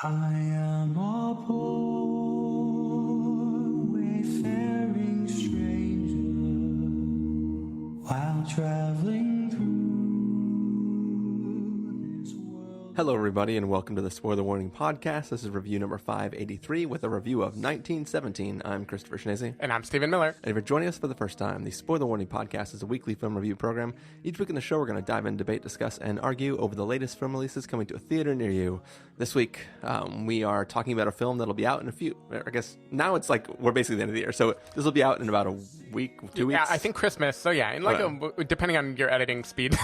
I am a poor wayfaring stranger while traveling through this world. Hello, everybody, and welcome to the Spoiler Warning Podcast. This is review number 583 with a review of 1917. I'm Christopher Schnese. And I'm Stephen Miller. And if you're joining us for the first time, the Spoiler Warning Podcast is a weekly film review program. Each week in the show, we're going to dive in, debate, discuss, and argue over the latest film releases coming to a theater near you. This week, we are talking about a film that'll be out in a few, I guess now it's like we're basically the end of the year, so this will be out in about a week, 2 weeks. Yeah, I think Christmas. So yeah, in like depending on your editing speed,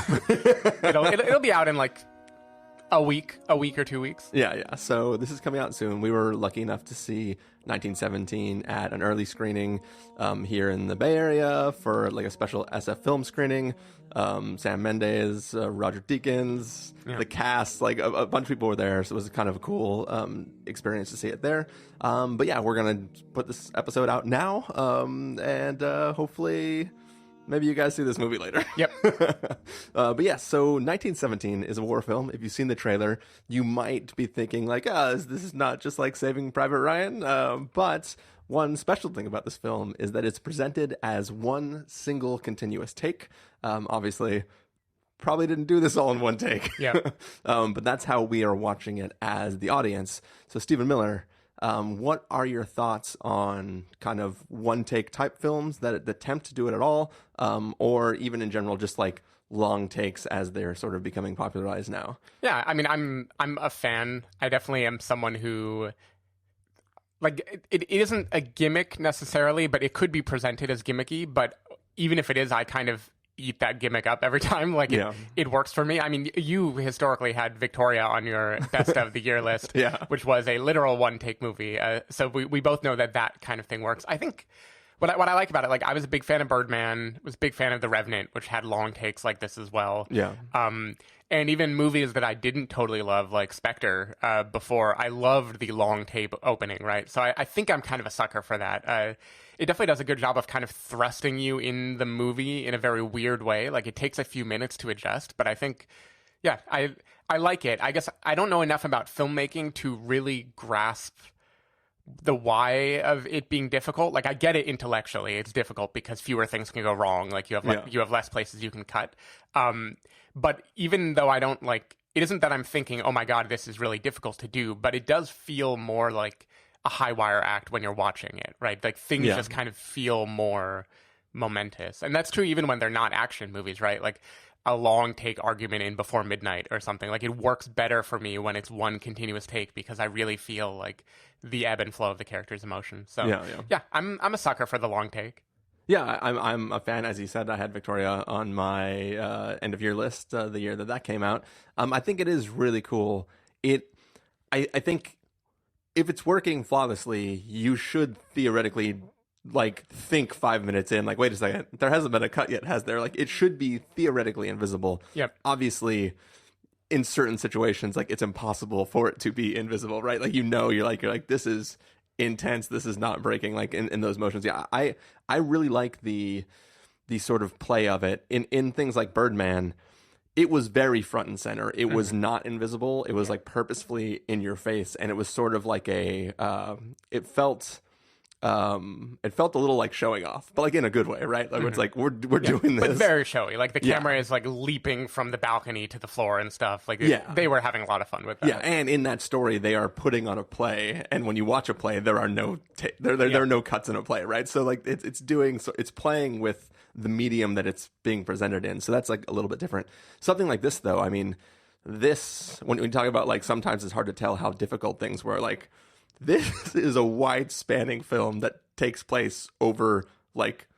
it'll be out in like a week or 2 weeks. Yeah. So this is coming out soon. We were lucky enough to see 1917 at an early screening here in the Bay Area for like a special SF film screening. Sam Mendes, Roger Deakins, the cast, like a bunch of people were there. So it was kind of a cool experience to see it there. But yeah, we're going to put this episode out now. And hopefully maybe you guys see this movie later. Yep. But yeah, so 1917 is a war film. If you've seen the trailer, you might be thinking like, this is not just like Saving Private Ryan. But one special thing about this film is that it's presented as one single continuous take. Obviously, probably didn't do this all in one take. Yeah. But that's how we are watching it as the audience. So Stephen Miller, what are your thoughts on kind of one-take type films that attempt to do it at all, or even in general, just like long takes as they're sort of becoming popularized now? Yeah, I mean, I'm a fan. I definitely am someone who, like, it isn't a gimmick necessarily, but it could be presented as gimmicky. But even if it is, I kind of eat that gimmick up every time. Like it works for me. I mean, you historically had Victoria on your best of the year list, which was a literal one take movie. So we both know that kind of thing works. I think what I like about it, like I was a big fan of Birdman, was a big fan of The Revenant, which had long takes like this as well. Yeah. And even movies that I didn't totally love, like Spectre, before, I loved the long tape opening, right? So I think I'm kind of a sucker for that. It definitely does a good job of kind of thrusting you in the movie in a very weird way. Like, it takes a few minutes to adjust, but I think, yeah, I like it. I guess I don't know enough about filmmaking to really grasp the why of it being difficult. Like, I get it intellectually. It's difficult because fewer things can go wrong. Like, you have less places you can cut. But even though I don't like, it isn't that I'm thinking, oh my God, this is really difficult to do, but it does feel more like a high wire act when you're watching it, right? Like things just kind of feel more momentous. And that's true even when they're not action movies, right? Like a long take argument in Before Midnight or something. Like it works better for me when it's one continuous take because I really feel like the ebb and flow of the character's emotion. So yeah, I'm a sucker for the long take. Yeah, I'm a fan. As you said, I had Victoria on my end of year list the year that came out. I think it is really cool. I think if it's working flawlessly, you should theoretically like think 5 minutes in, like, wait a second, there hasn't been a cut yet, has there? Like, it should be theoretically invisible. Yep. Obviously, in certain situations, like, it's impossible for it to be invisible, right? Like, you're like, this is intense, this is not breaking, like, in those motions. Yeah, I really like the sort of play of it. In things like Birdman, it was very front and center. It was not invisible. It was like purposefully in your face, and it was sort of like it felt a little like showing off, but like in a good way, right? Like it's like we're doing this, but very showy. Like the camera is like leaping from the balcony to the floor and stuff. Like they were having a lot of fun with that. Yeah, and in that story, they are putting on a play, and when you watch a play, there are no there are no cuts in a play, right? So like it's playing with the medium that it's being presented in. So that's like a little bit different. Something like this, though, I mean, when we talk about like sometimes it's hard to tell how difficult things were. Like this is a wide spanning film that takes place over like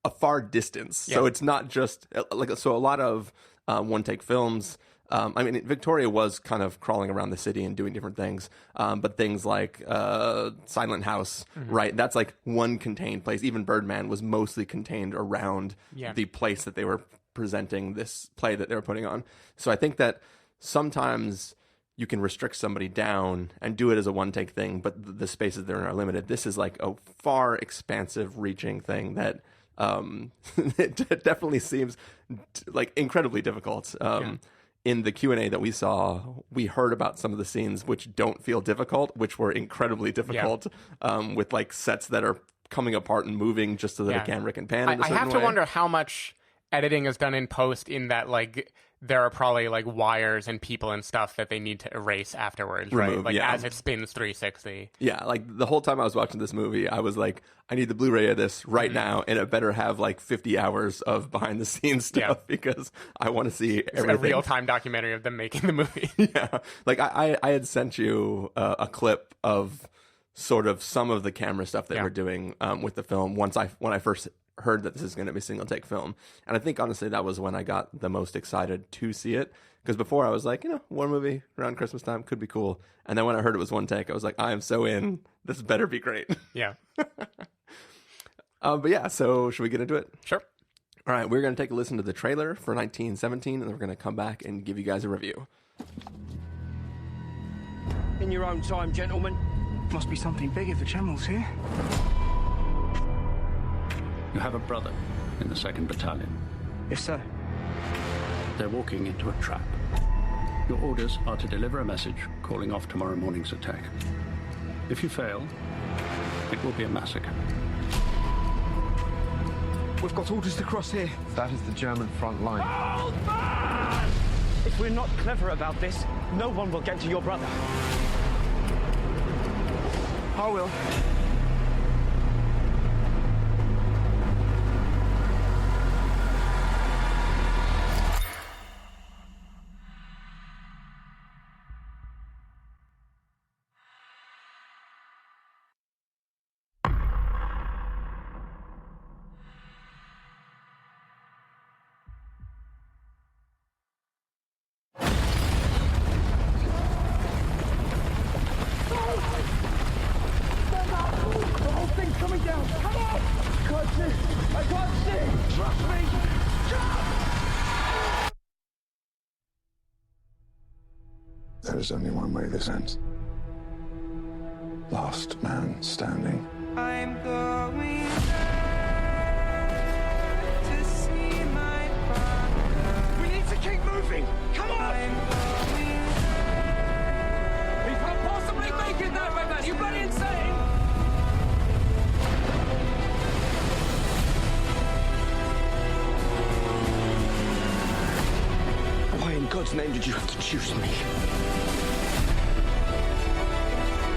a far distance. So it's not just like, so a lot of one take films. I mean, Victoria was kind of crawling around the city and doing different things, but things like Silent House, right? That's like one contained place. Even Birdman was mostly contained around the place that they were presenting this play that they were putting on. So I think that sometimes you can restrict somebody down and do it as a one-take thing, but the spaces they're in are limited. This is like a far expansive reaching thing that it definitely seems like incredibly difficult. in the Q&A that we saw, we heard about some of the scenes which don't feel difficult, which were incredibly difficult, with like sets that are coming apart and moving just so that a camera can pan in a certain I have to way. wonder how much editing is done in post, in that like there are probably like wires and people and stuff that they need to erase afterwards, right? Like as it spins 360. Yeah, like the whole time I was watching this movie, I was like, I need the Blu-ray of this right now, and it better have like 50 hours of behind the scenes stuff because I want to see everything. A real-time documentary of them making the movie. Yeah, like I had sent you a clip of sort of some of the camera stuff they were doing with the film when I first heard that this is going to be single take film. And I think honestly that was when I got the most excited to see it, because before I was like, one movie around Christmas time could be cool, and then when I heard it was one take, I was like, I am so in, this better be great. Yeah. But yeah, so should we get into it? Sure. All right, we're going to take a listen to the trailer for 1917, and then we're going to come back and give you guys a review. In your own time, gentlemen. Must be something big if the General's here. You have a brother in the 2nd Battalion. Yes, sir. They're walking into a trap. Your orders are to deliver a message calling off tomorrow morning's attack. If you fail, it will be a massacre. We've got orders to cross here. That is the German front line. Hold fast! If we're not clever about this, no one will get to your brother. I will. There is only one way this ends. Last man standing. I'm going back to see my father. We need to keep moving! Come on! I'm going We can't possibly make it that way, man! You bloody insane! Why in God's name did you have to choose me?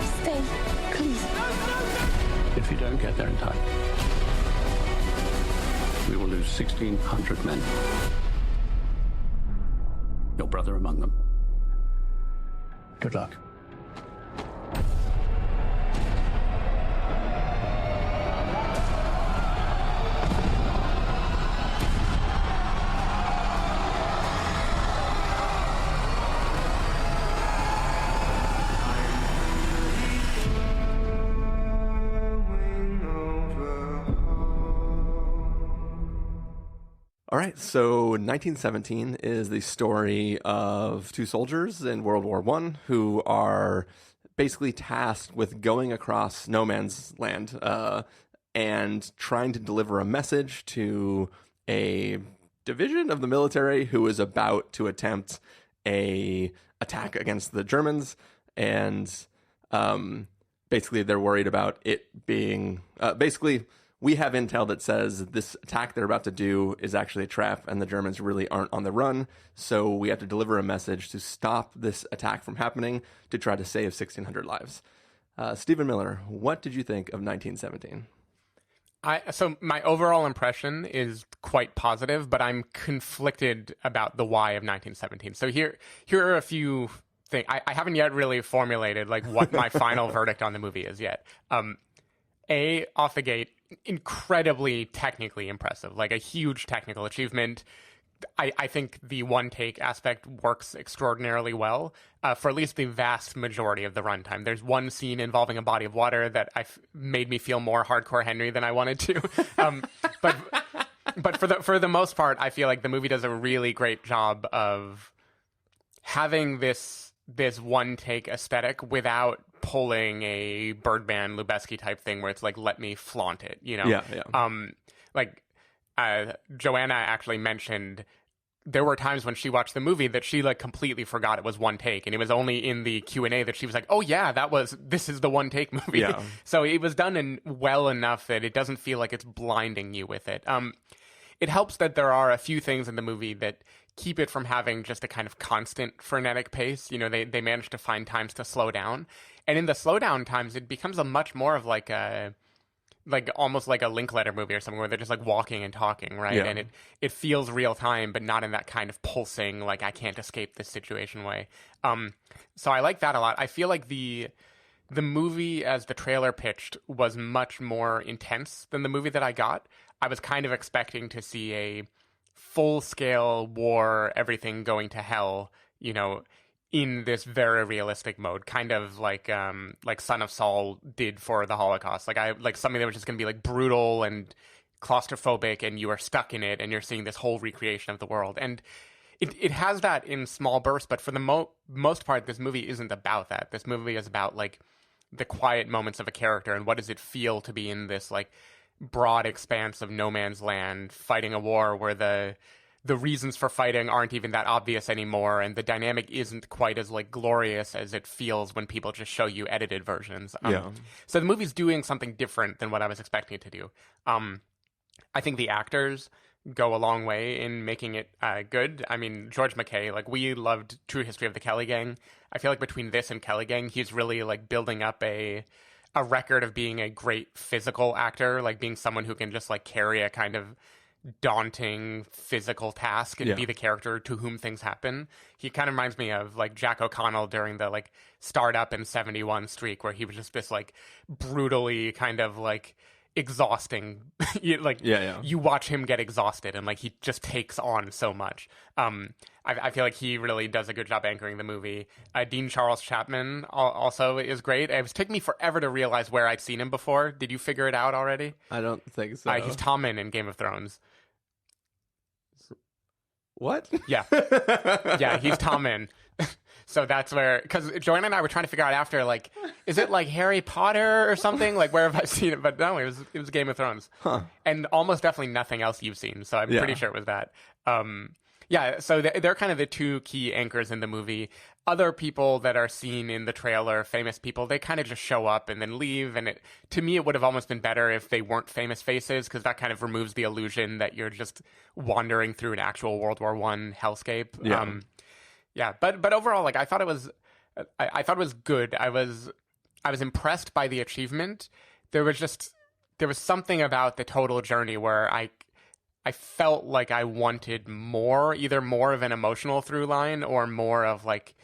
Stay, please. If you don't get there in time, we will lose 1,600 men. Your brother among them. Good luck. All right, so 1917 is the story of two soldiers in World War I who are basically tasked with going across no man's land and trying to deliver a message to a division of the military who is about to attempt a attack against the Germans. And basically they're worried about it being we have intel that says this attack they're about to do is actually a trap and the Germans really aren't on the run. So we have to deliver a message to stop this attack from happening to try to save 1,600 lives. Stephen Miller, what did you think of 1917? So my overall impression is quite positive, but I'm conflicted about the why of 1917. So here are a few things. I haven't yet really formulated like what my final verdict on the movie is yet. Off the gate, incredibly technically impressive, like a huge technical achievement. I think the one take aspect works extraordinarily well for at least the vast majority of the runtime. There's one scene involving a body of water that made me feel more hardcore Henry than I wanted to. But for the most part, I feel like the movie does a really great job of having this one take aesthetic without pulling a Birdman Lubeski type thing where it's like, let me flaunt it, you know? Yeah. Joanna actually mentioned there were times when she watched the movie that she like completely forgot it was one take, and it was only in the Q&A that she was like, oh yeah, this is the one take movie. Yeah. So it was done well enough that it doesn't feel like it's blinding you with it. It helps that there are a few things in the movie that keep it from having just a kind of constant frenetic pace. You know, they manage to find times to slow down. And in the slowdown times, it becomes a much more of like almost like a Linklater movie or something where they're just like walking and talking, right? Yeah. And it feels real time, but not in that kind of pulsing, like I can't escape this situation way. So I like that a lot. I feel like the movie, as the trailer pitched, was much more intense than the movie that I got. I was kind of expecting to see a full-scale war, everything going to hell, you know, in this very realistic mode, kind of like Son of Saul did for the Holocaust. Like something that was just going to be like brutal and claustrophobic, and you are stuck in it, and you're seeing this whole recreation of the world. And it has that in small bursts, but for the most part, this movie isn't about that. This movie is about like the quiet moments of a character and what does it feel to be in this like broad expanse of no man's land, fighting a war where the reasons for fighting aren't even that obvious anymore, and the dynamic isn't quite as like glorious as it feels when people just show you edited versions. So the movie's doing something different than what I was expecting it to do. I think the actors go a long way in making it good. I mean, George McKay, like we loved True History of the Kelly Gang. I feel like between this and Kelly Gang, he's really like building up a record of being a great physical actor, like being someone who can just like carry a kind of daunting physical task and be the character to whom things happen. He kind of reminds me of like Jack O'Connell during the like startup in 71 streak, where he was just this like brutally kind of like exhausting you watch him get exhausted and like he just takes on so much. I feel like he really does a good job anchoring the movie. Dean Charles Chapman also is great. It was taking me forever to realize where I'd seen him before. Did you figure it out already? I don't think so. He's Tommen in Game of Thrones. What? Yeah. Yeah, he's Tommen. So that's where, because Joanna and I were trying to figure out after, like, is it like Harry Potter or something? Like, where have I seen it? But no, it was Game of Thrones. Huh. And almost definitely nothing else you've seen. So I'm pretty sure it was that. Yeah, so they're kind of the two key anchors in the movie. Other people that are seen in the trailer, famous people, they kind of just show up and then leave. And to me, it would have almost been better if they weren't famous faces, because that kind of removes the illusion that you're just wandering through an actual World War I hellscape. Yeah. Yeah, but overall, like I thought it was good. I was impressed by the achievement. There was something about the total journey where I felt like I wanted more, either more of an emotional through line or more of like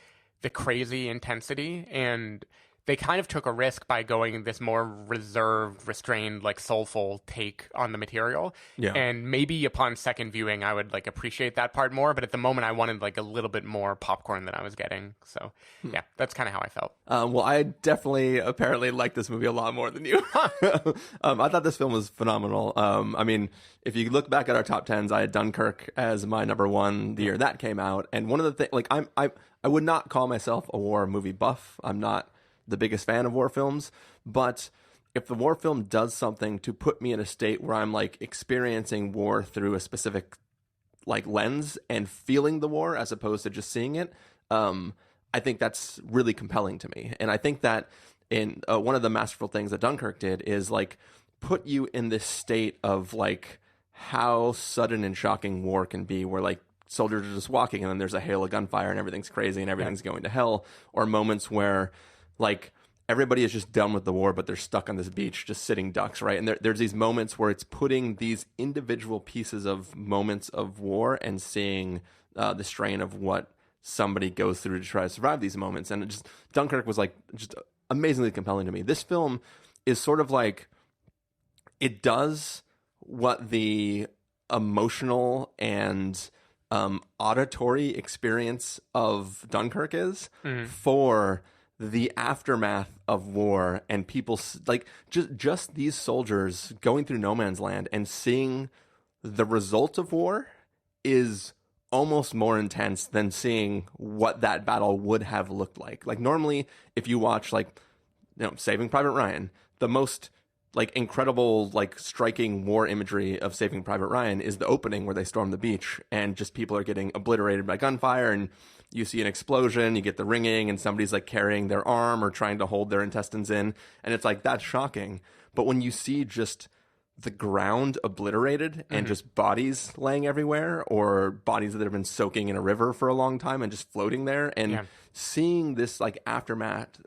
the crazy intensity. And they kind of took a risk by going this more reserved, restrained, like soulful take on the material. Yeah. And maybe upon second viewing, I would like appreciate that part more. But at the moment, I wanted like a little bit more popcorn than I was getting. So yeah, that's kind of how I felt. Well, I definitely apparently like this movie a lot more than you. I thought this film was phenomenal. I mean, if you look back at our top 10s, I had Dunkirk as my number one the year that came out. And one of the things, like I would not call myself a war movie buff. I'm not the biggest fan of war films, but if the war film does something to put me in a state where I'm like experiencing war through a specific like lens and feeling the war as opposed to just seeing it, I think that's really compelling to me. And I think that in one of the masterful things that Dunkirk did is like put you in this state of like how sudden and shocking war can be, where like soldiers are just walking and then there's a hail of gunfire and everything's crazy and everything's going to hell, or moments where like everybody is just done with the war, but they're stuck on this beach just sitting ducks, right? And there's these moments where it's putting these individual pieces of moments of war and seeing the strain of what somebody goes through to try to survive these moments. And Dunkirk was like just amazingly compelling to me. This film is sort of like, it does what the emotional and auditory experience of Dunkirk is for the aftermath of war, and people like just these soldiers going through no man's land and seeing the result of war is almost more intense than seeing what that battle would have looked like. Like normally, if you watch like, Saving Private Ryan, the most like incredible, like striking war imagery of Saving Private Ryan is the opening where they storm the beach and just people are getting obliterated by gunfire, and you see an explosion, you get the ringing, and somebody's like carrying their arm or trying to hold their intestines in, and it's like, that's shocking. But when you see just the ground obliterated and just bodies laying everywhere, or bodies that have been soaking in a river for a long time and just floating there, and seeing this like aftermath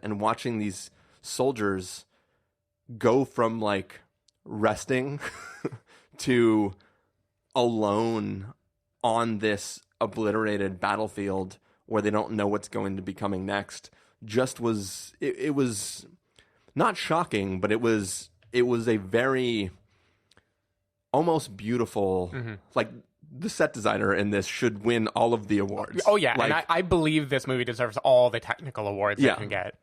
and watching these soldiers go from like resting to alone on this obliterated battlefield where they don't know what's going to be coming next, just was it was not shocking, but it was a very almost beautiful, like the set designer in this should win all of the awards. Oh yeah, like, and I believe this movie deserves all the technical awards it can get.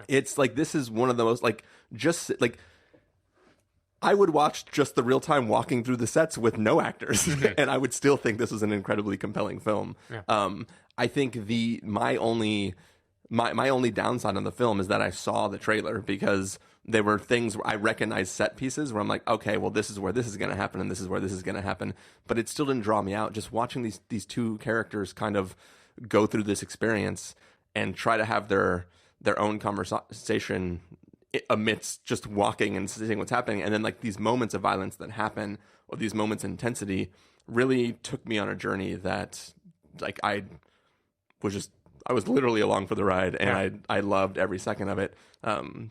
It's like, this is one of the most, like, just like, I would watch just the real time walking through the sets with no actors, and I would still think this was an incredibly compelling film. I think my only downside on the film is that I saw the trailer, because there were things where I recognized set pieces where I'm like, okay, well, this is where this is going to happen, and this is where this is going to happen. But it still didn't draw me out. Just watching these two characters kind of go through this experience and try to have their own conversation amidst just walking and seeing what's happening. And then like these moments of violence that happen, or these moments of intensity, really took me on a journey that like I was literally along for the ride, and I loved every second of it.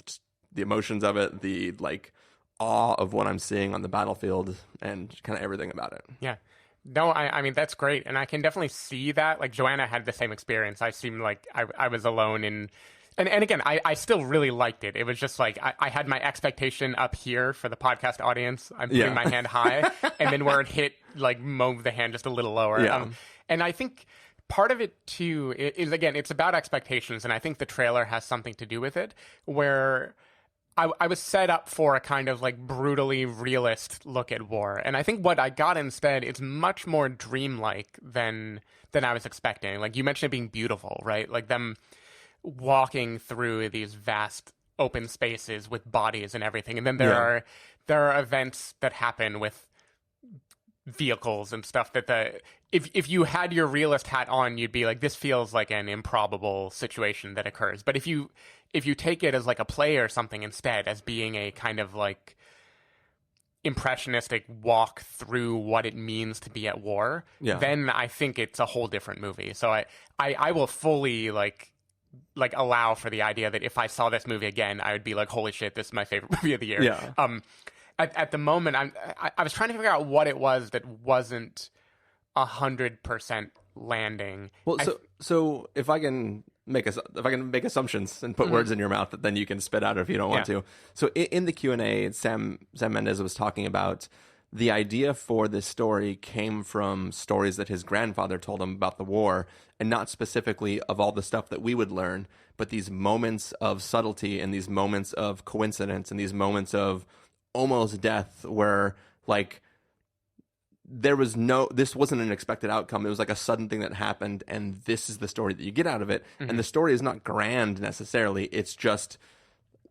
Just the emotions of it, the like awe of what I'm seeing on the battlefield, and kind of everything about it. Yeah. No, I mean, that's great. And I can definitely see that. Like, Joanna had the same experience. I seemed like I was alone in... And again, I still really liked it. It was just like, I had my expectation up here for the podcast audience. I'm putting my hand high. And then where it hit, like, move the hand just a little lower. And I think part of it, too, is, again, it's about expectations. And I think the trailer has something to do with it, where... I was set up for a kind of like brutally realist look at war. And I think what I got instead is much more dreamlike than I was expecting. Like, you mentioned it being beautiful, right? Like them walking through these vast open spaces with bodies and everything. And then there are events that happen with vehicles and stuff that if you had your realist hat on, you'd be like, this feels like an improbable situation that occurs. But if you take it as like a play or something instead, as being a kind of like impressionistic walk through what it means to be at war, then I think it's a whole different movie. So I will fully like allow for the idea that if I saw this movie again, I would be like, holy shit, this is my favorite movie of the year. At the moment, I was trying to figure out what it was that wasn't 100% landing. Well, so if I can make assumptions and put words in your mouth that then you can spit out if you don't want to. So in the Q&A, Sam Mendes was talking about the idea for this story came from stories that his grandfather told him about the war, and not specifically of all the stuff that we would learn, but these moments of subtlety and these moments of coincidence and these moments of almost death where like this wasn't an expected outcome. It was like a sudden thing that happened, and this is the story that you get out of it. And the story is not grand necessarily. It's just,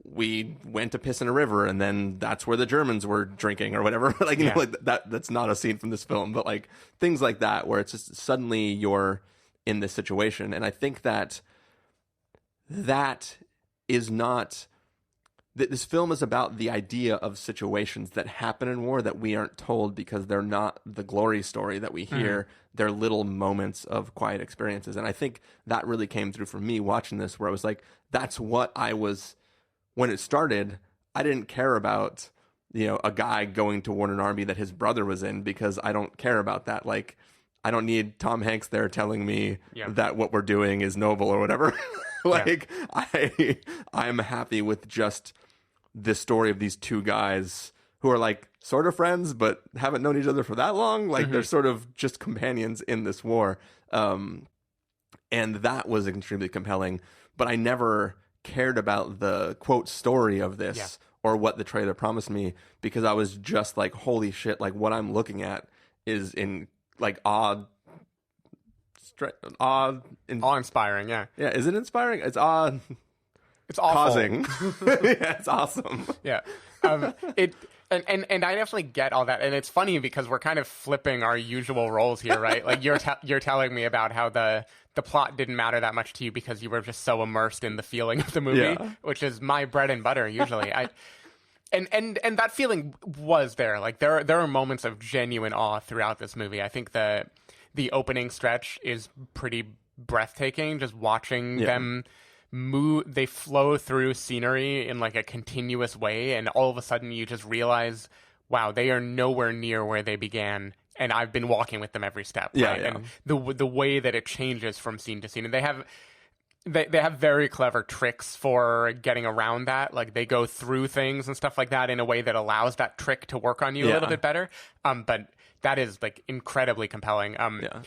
we went to piss in a river, and then that's where the Germans were drinking or whatever. Like, you know, like that's not a scene from this film, but like things like that, where it's just suddenly you're in this situation. And I think that is not... This film is about the idea of situations that happen in war that we aren't told because they're not the glory story that we hear. They're little moments of quiet experiences. And I think that really came through for me watching this, where I was like, that's what I was... When it started, I didn't care about, you know, a guy going to warn an army that his brother was in, because I don't care about that. Like, I don't need Tom Hanks there telling me that what we're doing is noble or whatever. Like, I'm happy with just this story of these two guys who are like sort of friends, but haven't known each other for that long. Like, they're sort of just companions in this war. And that was extremely compelling, but I never cared about the quote story of this or what the trailer promised me, because I was just like, holy shit, like what I'm looking at is in like awe-inspiring. Yeah, is it inspiring? It's awe. It's awful. Causing. Yeah, it's awesome. Yeah. It and I definitely get all that, and it's funny because we're kind of flipping our usual roles here, right? Like you're telling me about how the plot didn't matter that much to you because you were just so immersed in the feeling of the movie, which is my bread and butter usually. And that feeling was there. Like there are moments of genuine awe throughout this movie. I think the opening stretch is pretty breathtaking. Just watching them move, they flow through scenery in like a continuous way, and all of a sudden you just realize, wow, they are nowhere near where they began. And I've been walking with them every step. Yeah, right? yeah. And the way that it changes from scene to scene, and they have very clever tricks for getting around that. Like they go through things and stuff like that in a way that allows that trick to work on you a little bit better. But that is like incredibly compelling.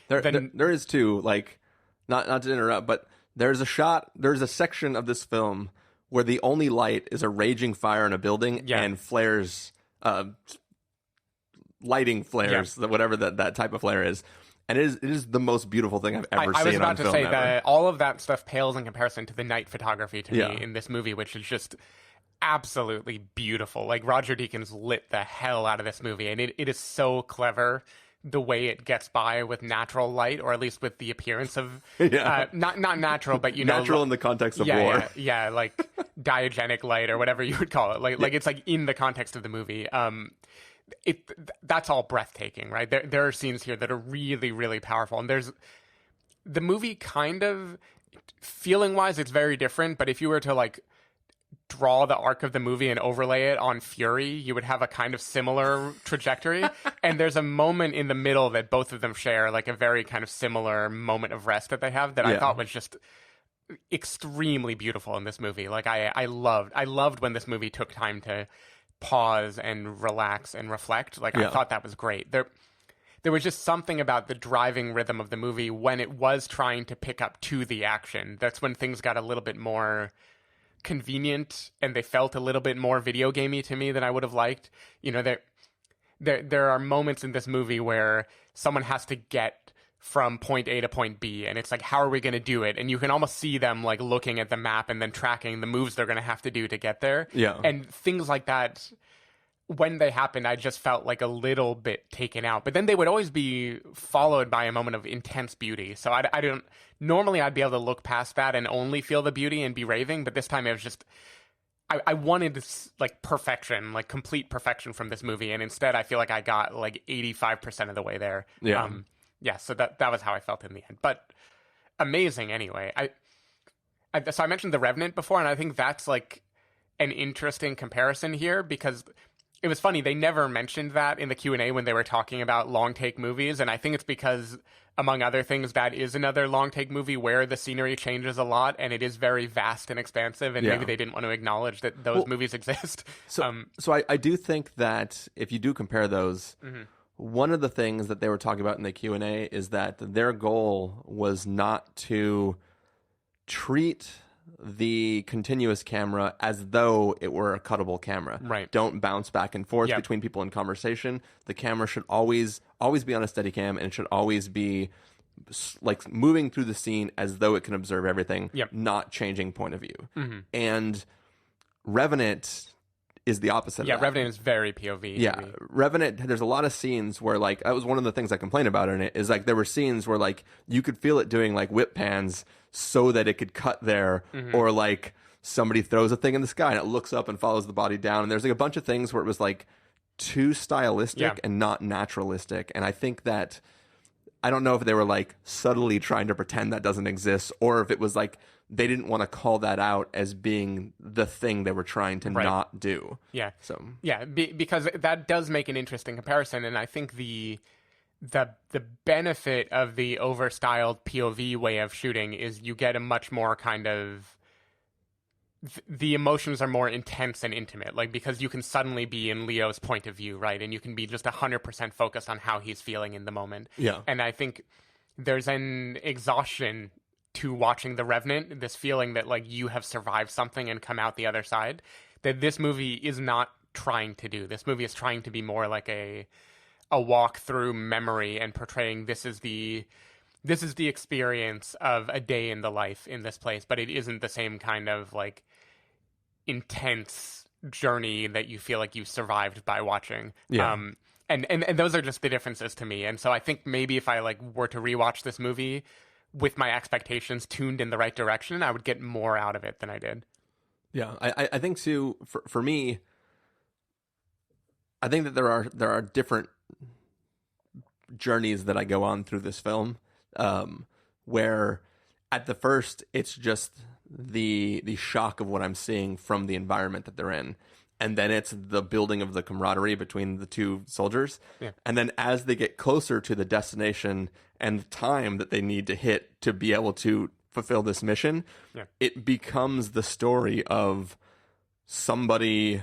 There is too, like, not to interrupt, but there's a section of this film where the only light is a raging fire in a building and flares, lighting flares, whatever that type of flare is. And it is the most beautiful thing I've ever seen on film. I was about to say ever. that all of that stuff pales in comparison to the night photography to me in this movie, which is just absolutely beautiful. Like Roger Deakins lit the hell out of this movie, and it is so clever the way it gets by with natural light, or at least with the appearance of not natural, but natural in the context of war. Yeah, like diagenic light or whatever you would call it. Like it's like in the context of the movie. That's all breathtaking, right? There are scenes here that are really, really powerful, and there's the movie kind of feeling wise, it's very different. But if you were to like draw the arc of the movie and overlay it on Fury, you would have a kind of similar trajectory. And there's a moment in the middle that both of them share, like a very kind of similar moment of rest that they have that I thought was just extremely beautiful in this movie. Like I loved when this movie took time to pause and relax and reflect. Like I thought that was great. There was just something about the driving rhythm of the movie when it was trying to pick up to the action. That's when things got a little bit more convenient and they felt a little bit more video gamey to me than I would have liked. You know, there are moments in this movie where someone has to get from point A to point B, and it's like, how are we going to do it? And you can almost see them like looking at the map and then tracking the moves they're going to have to do to get there. Yeah. And things like that, when they happened, I just felt like a little bit taken out. But then they would always be followed by a moment of intense beauty. So I don't, normally I'd be able to look past that and only feel the beauty and be raving. But this time it was just, I wanted this like perfection, like complete perfection from this movie. And instead I feel like I got like 85% of the way there. Yeah. So that was how I felt in the end. But amazing anyway. So I mentioned The Revenant before, and I think that's like an interesting comparison here because it was funny. They never mentioned that in the Q&A when they were talking about long take movies. And I think it's because, among other things, that is another long take movie where the scenery changes a lot and it is very vast and expansive. And maybe they didn't want to acknowledge that those movies exist. So I do think that if you do compare those, one of the things that they were talking about in the Q&A is that their goal was not to treat the continuous camera as though it were a cuttable camera. Right. Don't bounce back and forth between people in conversation. The camera should always be on a steady cam, and it should always be like moving through the scene as though it can observe everything, not changing point of view. And Revenant is the opposite of that. Revenant is very POV. Yeah, Revenant, there's a lot of scenes where, like, that was one of the things I complained about in it, is, like, there were scenes where, like, you could feel it doing, like, whip pans so that it could cut there, or, like, somebody throws a thing in the sky and it looks up and follows the body down. And there's, like, a bunch of things where it was, like, too stylistic and not naturalistic. And I think that, I don't know if they were, like, subtly trying to pretend that doesn't exist, or if it was, like, they didn't want to call that out as being the thing they were trying to not do. Yeah. So because that does make an interesting comparison, and I think the benefit of the overstyled POV way of shooting is you get a much more kind of the emotions are more intense and intimate, like because you can suddenly be in Leo's point of view, right, and you can be just 100% focused on how he's feeling in the moment. Yeah, and I think there's an exhaustion to watching The Revenant, this feeling that like you have survived something and come out the other side, that this movie is not trying to do. This movie is trying to be more like a walk through memory and portraying this is the experience of a day in the life in this place, but it isn't the same kind of like intense journey that you feel like you survived by watching. Yeah. And those are just the differences to me. And so I think maybe if I like were to rewatch this movie with my expectations tuned in the right direction, I would get more out of it than I did. Yeah, I think too. For me, I think that there are different journeys that I go on through this film, where at the first it's just the shock of what I'm seeing from the environment that they're in. And then it's the building of the camaraderie between the two soldiers. Yeah. And then as they get closer to the destination and the time that they need to hit to be able to fulfill this mission, it becomes the story of somebody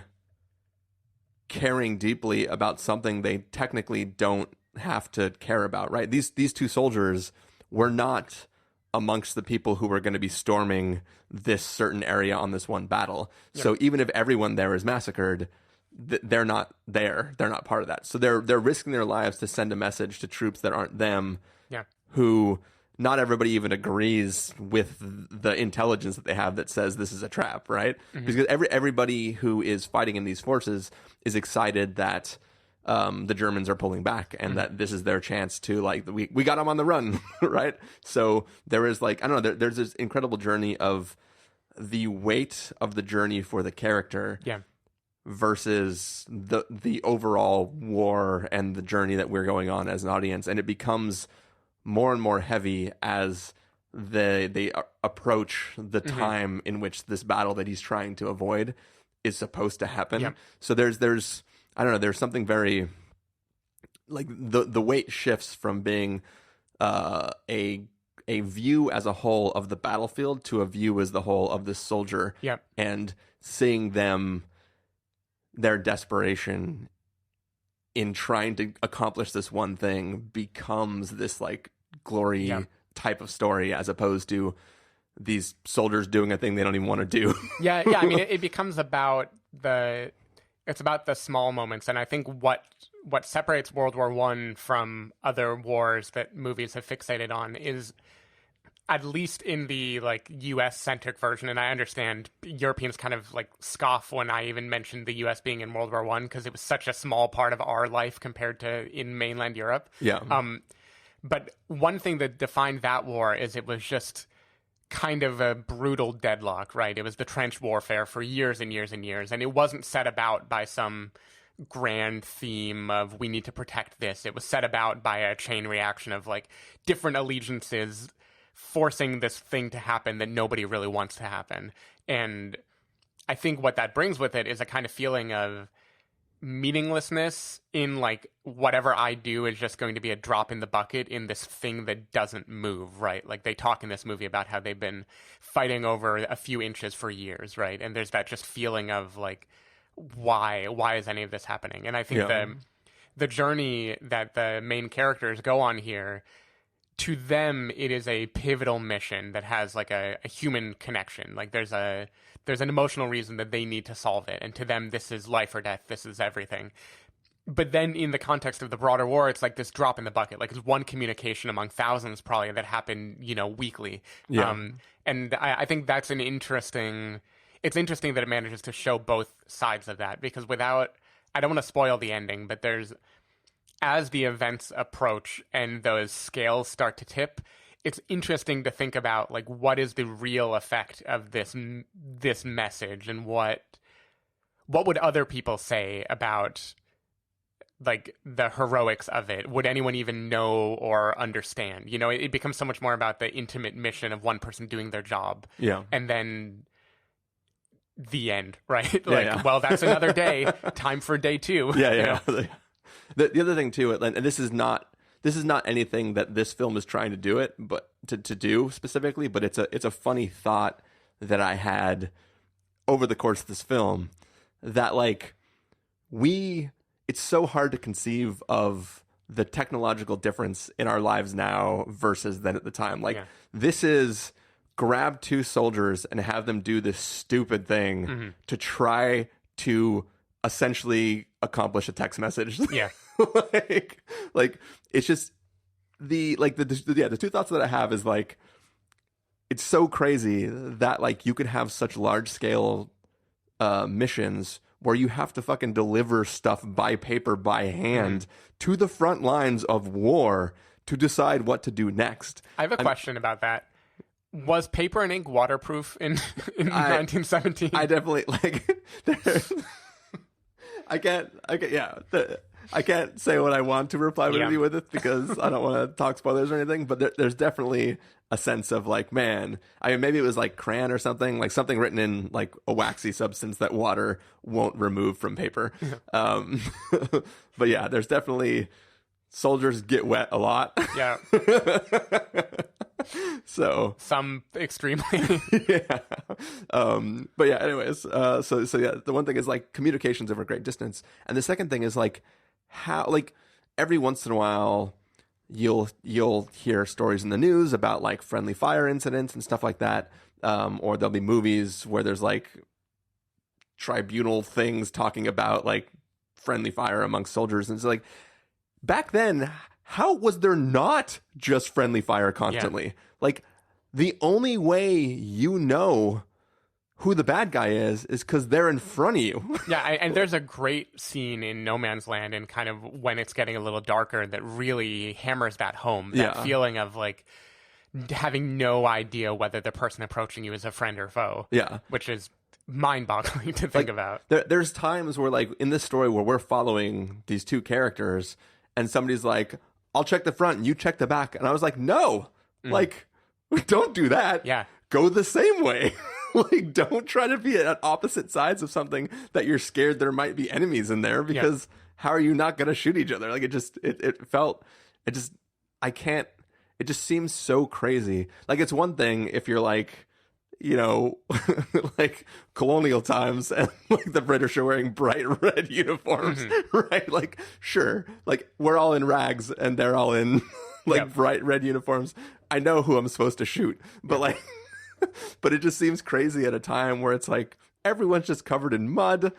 caring deeply about something they technically don't have to care about, right? These two soldiers were not amongst the people who were going to be storming this certain area on this one battle. Yeah. So even if everyone there is massacred, they're not there. They're not part of that. So they're risking their lives to send a message to troops that aren't them, who not everybody even agrees with the intelligence that they have that says this is a trap, right? Mm-hmm. Because everybody who is fighting in these forces is excited that the Germans are pulling back and that this is their chance to, like, we got them on the run, right? So there is, like, I don't know, there's this incredible journey of the weight of the journey for the character versus the overall war and the journey that we're going on as an audience. And it becomes more and more heavy as they approach the time in which this battle that he's trying to avoid is supposed to happen. Yeah. So there's I don't know, there's something very, like, the weight shifts from being a view as a whole of the battlefield to a view as the whole of this soldier. Yep. And seeing their desperation in trying to accomplish this one thing becomes this, like, glory type of story, as opposed to these soldiers doing a thing they don't even want to do. Yeah. I mean, it becomes about it's about the small moments. And I think what separates World War I from other wars that movies have fixated on is, at least in the, like, US centric version, and I understand Europeans kind of, like, scoff when I even mentioned the US being in World War I because it was such a small part of our life compared to in mainland Europe. Yeah. But one thing that defined that war is it was just kind of a brutal deadlock, right? It was the trench warfare for years and years and years, and it wasn't set about by some grand theme of we need to protect this. It was set about by a chain reaction of, like, different allegiances forcing this thing to happen that nobody really wants to happen. And I think what that brings with it is a kind of feeling of meaninglessness in, like, whatever I do is just going to be a drop in the bucket in this thing that doesn't move, right? Like, they talk in this movie about how they've been fighting over a few inches for years, right? And there's that just feeling of, like, why is any of this happening? And I think the journey that the main characters go on here, to them, it is a pivotal mission that has, like, a human connection. Like, there's an emotional reason that they need to solve it. And to them, this is life or death. This is everything. But then in the context of the broader war, it's like this drop in the bucket. Like, it's one communication among thousands probably that happen, weekly. Yeah. And I think that's it's interesting that it manages to show both sides of that, because I don't want to spoil the ending, but as the events approach and those scales start to tip, it's interesting to think about, like, what is the real effect of this message, and what would other people say about, like, the heroics of it? Would anyone even know or understand? It becomes so much more about the intimate mission of one person doing their job. Yeah. And then the end, right? Well, that's another day. Time for day 2. Yeah. The other thing too, and this is not anything that this film is trying to do it, but to do specifically, but it's a funny thought that I had over the course of this film, that, like, it's so hard to conceive of the technological difference in our lives now versus then at the time. Like, this is grab two soldiers and have them do this stupid thing to try to essentially accomplish a text message. Yeah. like it's just the two thoughts that I have is, like, it's so crazy that, like, you could have such large scale missions where you have to fucking deliver stuff by paper, by hand to the front lines of war to decide what to do next. I have a question about that. Was paper and ink waterproof in 1917? I definitely I can't say what I want to reply with it because I don't want to talk spoilers or anything, but there's definitely a sense of like, man, I mean, maybe it was like crayon or something, like something written in like a waxy substance that water won't remove from paper. But yeah, there's definitely soldiers get wet a lot. Yeah. So some extremely. Yeah. But yeah, anyways, so yeah, the one thing is like communications over great distance. And the second thing is like how, like every once in a while you'll hear stories in the news about like friendly fire incidents and stuff like that. Or there'll be movies where there's like tribunal things talking about like friendly fire amongst soldiers. And it's like, back then, how was there not just friendly fire constantly? Yeah. Like, the only way you know who the bad guy is because they're in front of you. Yeah, and there's a great scene in No Man's Land and kind of when it's getting a little darker that really hammers that home. That feeling of, like, having no idea whether the person approaching you is a friend or foe. Yeah. Which is mind-boggling to think about. There's times where, like, in this story where we're following these two characters and somebody's like, I'll check the front and you check the back. And I was like, no, like, don't do that. Yeah. Go the same way. Like, don't try to be at opposite sides of something that you're scared there might be enemies in there because how are you not going to shoot each other? Like, it just seems so crazy. Like, it's one thing if you're like, you know, like colonial times and like the British are wearing bright red uniforms, right? Like, sure, like we're all in rags and they're all in like bright red uniforms. I know who I'm supposed to shoot, but like, but it just seems crazy at a time where it's like everyone's just covered in mud,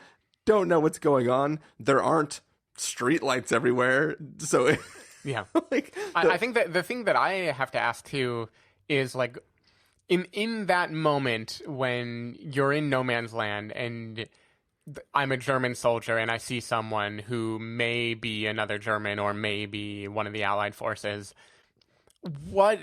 don't know what's going on. There aren't street lights everywhere. So yeah, like I think that the thing that I have to ask too is like, in that moment when you're in no man's land and I'm a German soldier and I see someone who may be another German or may be one of the Allied forces, what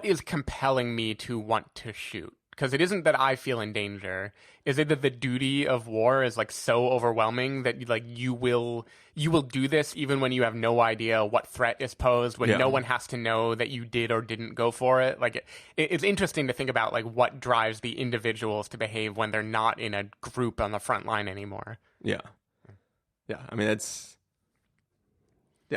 is compelling me to want to shoot? Because it isn't that I feel in danger. Is it that the duty of war is like so overwhelming that like you will do this even when you have no idea what threat is posed, when no one has to know that you did or didn't go for it? Like it's interesting to think about like what drives the individuals to behave when they're not in a group on the front line anymore. Yeah. Yeah. I mean,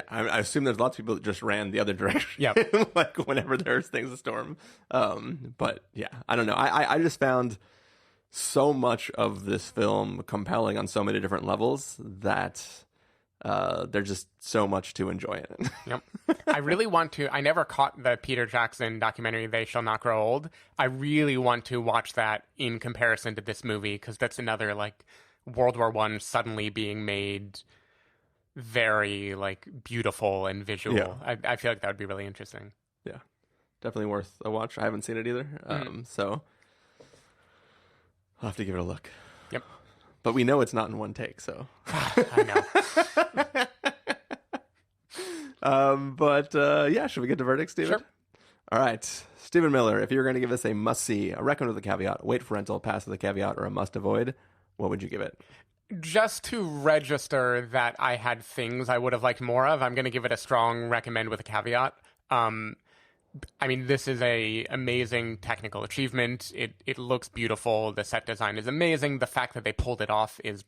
I assume there's lots of people that just ran the other direction. Yeah. Like whenever there's things to storm. But yeah, I don't know. I just found so much of this film compelling on so many different levels that there's just so much to enjoy in it. Yep. I really want to. I never caught the Peter Jackson documentary, They Shall Not Grow Old. I really want to watch that in comparison to this movie because that's another like World War I suddenly being made very like beautiful and visual. Yeah. I feel like that would be really interesting. Yeah, definitely worth a watch. I haven't seen it either, so I'll have to give it a look. Yep. But we know it's not in one take, so I know. Yeah, should we get to verdicts, Steven? Sure. All right, Stephen Miller. If you were going to give us a must see, a recommend with a caveat, wait for rental, pass with a caveat, or a must avoid, what would you give it? Just to register that I had things I would have liked more of, I'm going to give it a strong recommend with a caveat. I mean, this is a amazing technical achievement. It looks beautiful. The set design is amazing. The fact that they pulled it off is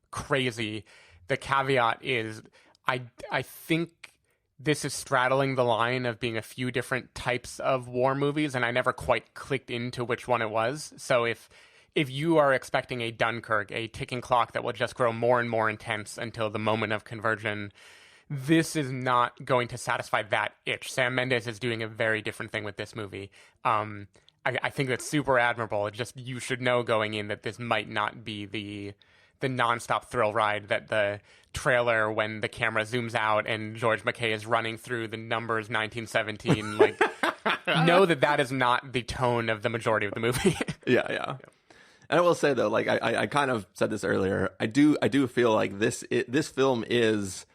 crazy. The caveat is I think this is straddling the line of being a few different types of war movies, and I never quite clicked into which one it was. So if you are expecting a Dunkirk, a ticking clock that will just grow more and more intense until the moment of conversion, this is not going to satisfy that itch. Sam Mendes is doing a very different thing with this movie. I think that's super admirable. It just, you should know going in that this might not be the nonstop thrill ride that the trailer, when the camera zooms out and George McKay is running through the numbers 1917, like, know that is not the tone of the majority of the movie. Yeah. And I will say though, like I kind of said this earlier, I do feel like this film is,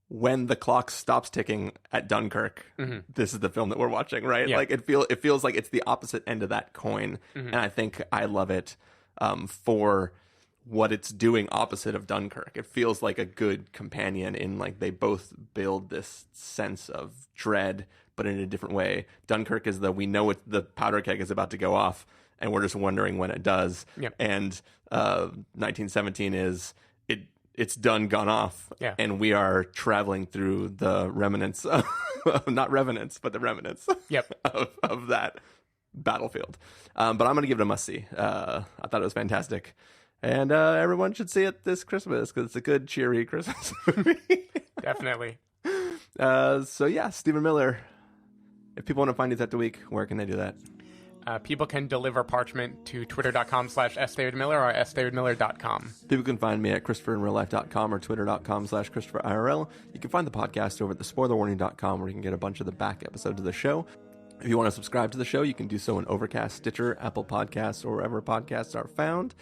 when the clock stops ticking at Dunkirk, this is the film that we're watching, right? Yeah. Like it feels like it's the opposite end of that coin, and I think I love it for what it's doing opposite of Dunkirk. It feels like a good companion in, like, they both build this sense of dread, but in a different way. Dunkirk is we know the powder keg is about to go off, and we're just wondering when it does. Yep. And 1917 is it's done, gone off, and we are traveling through the remnants, not revenants, but the remnants of that battlefield. But I'm going to give it a must-see. I thought it was fantastic. And everyone should see it this Christmas because it's a good, cheery Christmas movie. Definitely. So, yeah, Stephen Miller. If people want to find you throughout the week, where can they do that? People can deliver parchment to twitter.com/sdavidmiller or sdavidmiller.com. People can find me at ChristopherInRealLife.com or twitter.com/ChristopherIRL. You can find the podcast over at thespoilerwarning.com, where you can get a bunch of the back episodes of the show. If you want to subscribe to the show, you can do so on Overcast, Stitcher, Apple Podcasts, or wherever podcasts are found.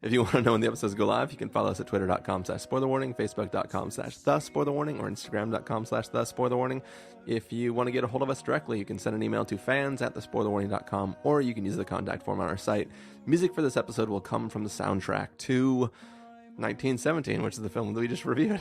If you want to know when the episodes go live, you can follow us at twitter.com/spoilerwarning, facebook.com/thespoilerwarning, or instagram.com/thespoilerwarning. If you want to get a hold of us directly, you can send an email to fans@thespoilerwarning.com, or you can use the contact form on our site. Music for this episode will come from the soundtrack to 1917, which is the film that we just reviewed.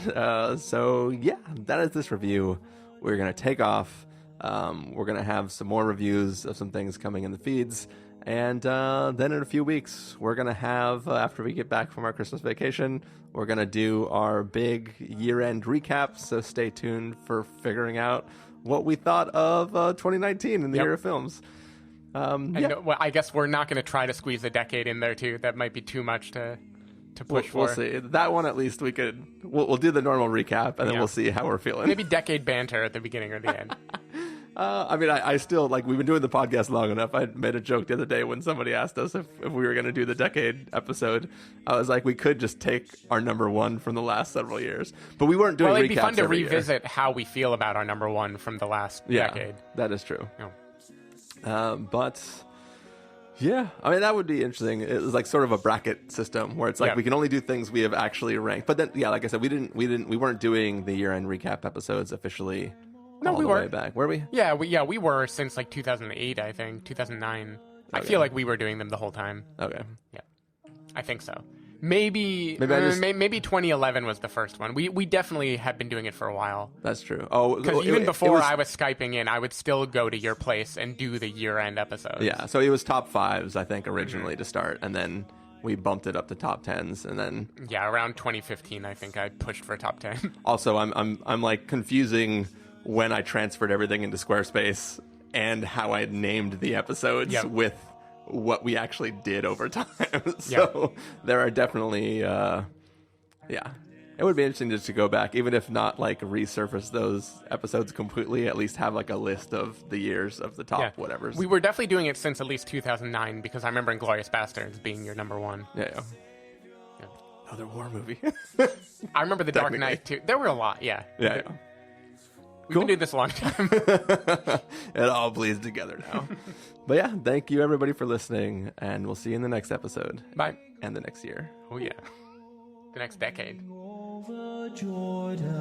So yeah, that is this review. We're going to take off. We're going to have some more reviews of some things coming in the feeds. And then in a few weeks, we're going to have, after we get back from our Christmas vacation, we're going to do our big year-end recap. So stay tuned for figuring out what we thought of 2019 in the year of films. Well, I guess we're not going to try to squeeze a decade in there, too. That might be too much to push for. We'll see. That one, at least, we'll do the normal recap, and then we'll see how we're feeling. Maybe decade banter at the beginning or the end. I mean, I still, like, we've been doing the podcast long enough. I made a joke the other day when somebody asked us if we were going to do the decade episode. I was like, we could just take our number one from the last several years. But we weren't doing recaps. Well, it'd be fun to every revisit year. how we feel about our number one from the last decade. That is true. Yeah. But yeah, I mean, that would be interesting. It was like sort of a bracket system where it's like we can only do things we have actually ranked. But then, yeah, like I said, we weren't doing the year-end recap episodes officially. No, we were way back. Were we? Yeah, we were since like 2008, I think, 2009. Okay. I feel like we were doing them the whole time. Okay. Yeah, I think so. Maybe 2011 was the first one. We definitely have been doing it for a while. That's true. Oh, because even before I was Skyping in, I would still go to your place and do the year-end episodes. Yeah, so it was top fives, I think, originally to start, and then we bumped it up to top 10s, and then around 2015, I think I pushed for top 10. Also, I'm like confusing when I transferred everything into Squarespace and how I named the episodes with what we actually did over time. So there are definitely, it would be interesting just to go back, even if not like resurface those episodes completely, at least have like a list of the years of the top whatevers. We were definitely doing it since at least 2009, because I remember Inglourious Basterds being your number one. Yeah. Another war movie. I remember The Dark Knight too. There were a lot, Yeah. We've been doing this a long time. It all bleeds together now. But yeah, thank you everybody for listening, and we'll see you in the next episode. Bye. And the next year. Oh yeah. The next decade. Over Jordan,